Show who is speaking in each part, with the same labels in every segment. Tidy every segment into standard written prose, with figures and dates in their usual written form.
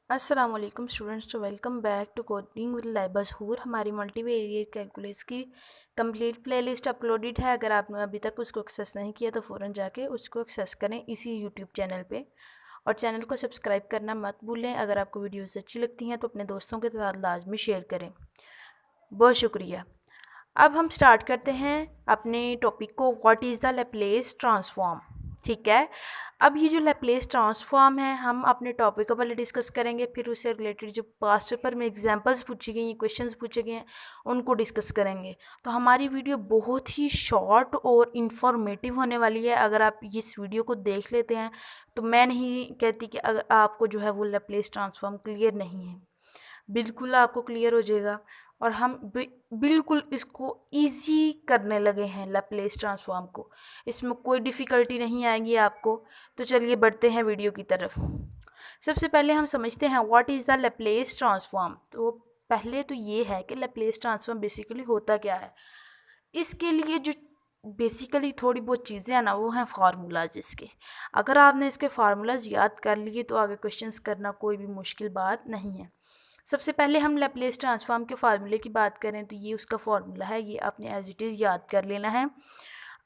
Speaker 1: अस्सलाम वालेकुम स्टूडेंट्स, तो welcome back to coding with Laiba Zahoor. हमारी मल्टीवेरिएट कैलकुलस की कंप्लीट प्लेलिस्ट अपलोडेड है। अगर आपने अभी तक उसको एक्सेस नहीं किया तो फ़ौरन जाके उसको एक्सेस करें इसी यूट्यूब चैनल पे, और चैनल को सब्सक्राइब करना मत भूलें। अगर आपको वीडियोस अच्छी लगती हैं तो अपने दोस्तों के साथ लाजमी शेयर करें। बहुत शुक्रिया। अब हम स्टार्ट करते हैं अपने टॉपिक को, what is the Laplace transform. ठीक है, अब ये जो लैप्लेस ट्रांसफॉर्म है हम अपने टॉपिक को पहले डिस्कस करेंगे, फिर उससे रिलेटेड जो पास्ट पेपर में एग्जांपल्स पूछी गई हैं, क्वेश्चंस पूछे गए हैं, उनको डिस्कस करेंगे। तो हमारी वीडियो बहुत ही शॉर्ट और इन्फॉर्मेटिव होने वाली है। अगर आप इस वीडियो को देख लेते हैं तो मैं नहीं कहती कि अगर आपको जो है वो लैप्लेस ट्रांसफॉर्म क्लियर नहीं है, बिल्कुल आपको क्लियर हो जाएगा। और हम बिल्कुल इसको इजी करने लगे हैं लैप्लेस ट्रांसफॉर्म को, इसमें कोई डिफ़िकल्टी नहीं आएगी आपको। तो चलिए बढ़ते हैं वीडियो की तरफ। सबसे पहले हम समझते हैं what is the Laplace transform. तो पहले तो ये है कि लैप्लेस ट्रांसफॉर्म बेसिकली होता क्या है। इसके लिए जो बेसिकली थोड़ी बहुत चीज़ें हैं ना, वो हैं फार्मूलाज इसके। अगर आपने इसके फार्मूलाज याद कर लिए तो आगे क्वेश्चंस करना कोई भी मुश्किल बात नहीं है। सबसे पहले हम लैप्लेस ट्रांसफॉर्म के फार्मूले की बात करें तो ये उसका फार्मूला है, ये आपने एज इट इज़ याद कर लेना है।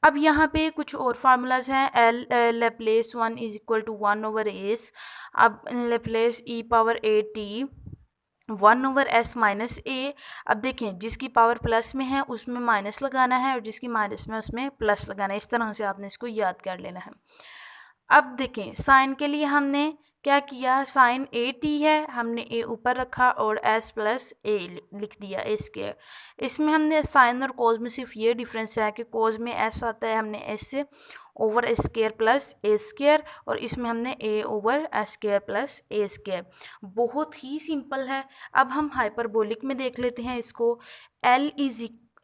Speaker 1: अब यहाँ पे कुछ और फार्मूलाज हैं। L Laplace 1 is equal to 1/s। अब लैप्लेस e⁻at 1/s माइनस ए। अब देखें, जिसकी पावर प्लस में है उसमें माइनस लगाना है और जिसकी माइनस में उसमें प्लस लगाना है। इस तरह से आपने इसको याद कर लेना है। अब देखें, साइन के लिए हमने क्या किया, साइन ए टी है, हमने ए ऊपर रखा और एस प्लस ए लिख दिया, ए स्क्वायर। इसमें हमने साइन और कोज में सिर्फ ये डिफरेंस है कि कोज में एस आता है, हमने एस से ओवर ए स्क्वायर प्लस ए स्क्वायर, और इसमें हमने ए ओवर एस स्क्वायर प्लस ए स्क्वायर। बहुत ही सिंपल है। अब हम हाइपरबोलिक में देख लेते हैं इसको।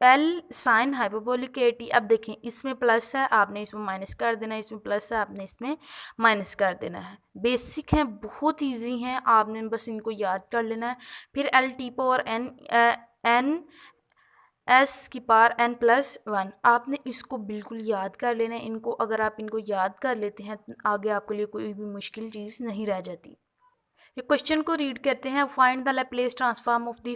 Speaker 1: L sine hyperbolic A T. अब देखें, इसमें प्लस है, आपने इसमें माइनस कर देना है, इसमें प्लस है, आपने इसमें माइनस कर देना है। बेसिक हैं, बहुत इजी हैं, आपने बस इनको याद कर लेना है। फिर L T power N S की पावर n प्लस 1, आपने इसको बिल्कुल याद कर लेना है। इनको अगर आप इनको याद कर लेते हैं तो आगे आपके लिए कोई भी मुश्किल चीज़ नहीं रह जाती। ये क्वेश्चन को रीड करते हैं। Find the Laplace transform of the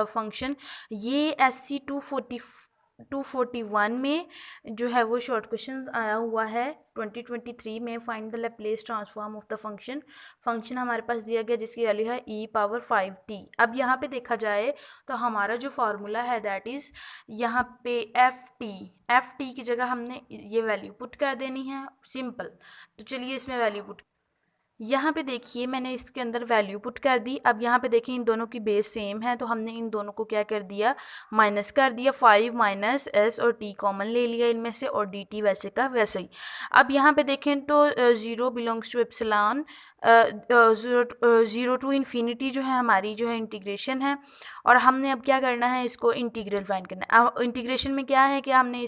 Speaker 1: function. ये SC 241 में जो है वो शॉर्ट क्वेश्चन आया हुआ है 2023 में। Find the Laplace transform of the function. Function हमारे पास दिया गया जिसकी वैल्यू है e⁻5t। अब यहाँ पे देखा जाए तो हमारा जो फार्मूला है दैट इज़ यहाँ पे एफ टी की जगह हमने ये वैल्यू पुट कर देनी है, सिंपल। तो चलिए इसमें वैल्यू पुट, यहाँ पे देखिए मैंने इसके अंदर वैल्यू पुट कर दी। अब यहाँ पे देखिए इन दोनों की बेस सेम है तो हमने इन दोनों को क्या कर दिया, माइनस कर दिया। 5 माइनस एस और टी कॉमन ले लिया इनमें से, और डी टी वैसे का वैसे ही। अब यहाँ पे देखें तो 0 belongs to epsilon, 0 to infinity जो है हमारी जो है इंटीग्रेशन है। और हमने अब क्या करना है, इसको इंटीग्रल फाइंड करना है। अब इंटीग्रेशन में क्या है कि हमने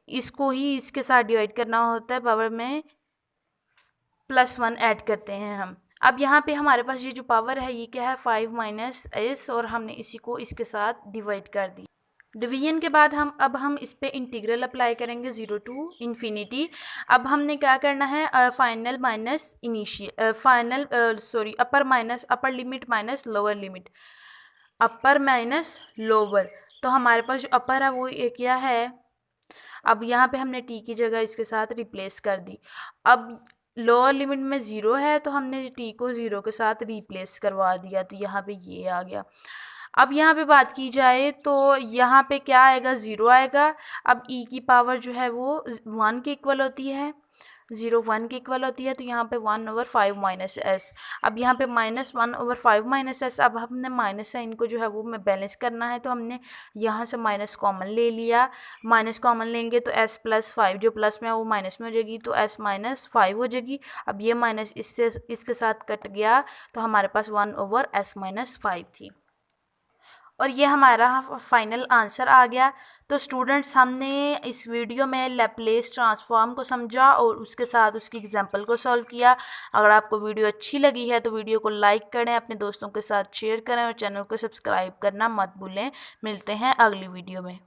Speaker 1: इसको ही इसके साथ डिवाइड करना होता है, पावर में +1 ऐड करते हैं हम। अब यहाँ पे हमारे पास ये जो पावर है ये क्या है, 5 माइनस एस, और हमने इसी को इसके साथ डिवाइड कर दी। डिवीजन के बाद हम इस पे इंटीग्रल अप्लाई करेंगे 0 टू इन्फिनिटी। अब हमने क्या करना है, final minus initial, final sorry अपर minus upper limit minus lower limit, अपर माइनस लोअर। तो हमारे पास जो अपर है वो ये क्या है, अब यहाँ पे हमने टी की जगह इसके साथ रिप्लेस कर दी। अब लोअर लिमिट में 0 है तो हमने टी को 0 के साथ रिप्लेस करवा दिया, तो यहाँ पे ये आ गया। अब यहाँ पे बात की जाए तो यहाँ पे क्या आएगा, 0 आएगा। अब ई की पावर जो है वो 1 के इक्वल होती है, 0 1 के इक्वल होती है, तो यहाँ पे 1/5 माइनस एस। अब यहाँ पे -1/5 माइनस एस। अब हमने माइनस है, इनको जो है वो में बैलेंस करना है, तो हमने यहाँ से माइनस कॉमन ले लिया। माइनस कॉमन लेंगे तो s + 5 जो प्लस में है वो माइनस में हो जाएगी, तो s - 5 हो जाएगी। अब ये माइनस इससे इसके साथ कट गया तो हमारे पास 1/s - 5 थी, और ये हमारा फाइनल आंसर आ गया। तो स्टूडेंट्स, हमने इस वीडियो में लैप्लेस ट्रांसफॉर्म को समझा और उसके साथ उसकी एग्जांपल को सॉल्व किया। अगर आपको वीडियो अच्छी लगी है तो वीडियो को लाइक करें, अपने दोस्तों के साथ शेयर करें और चैनल को सब्सक्राइब करना मत भूलें। मिलते हैं अगली वीडियो में।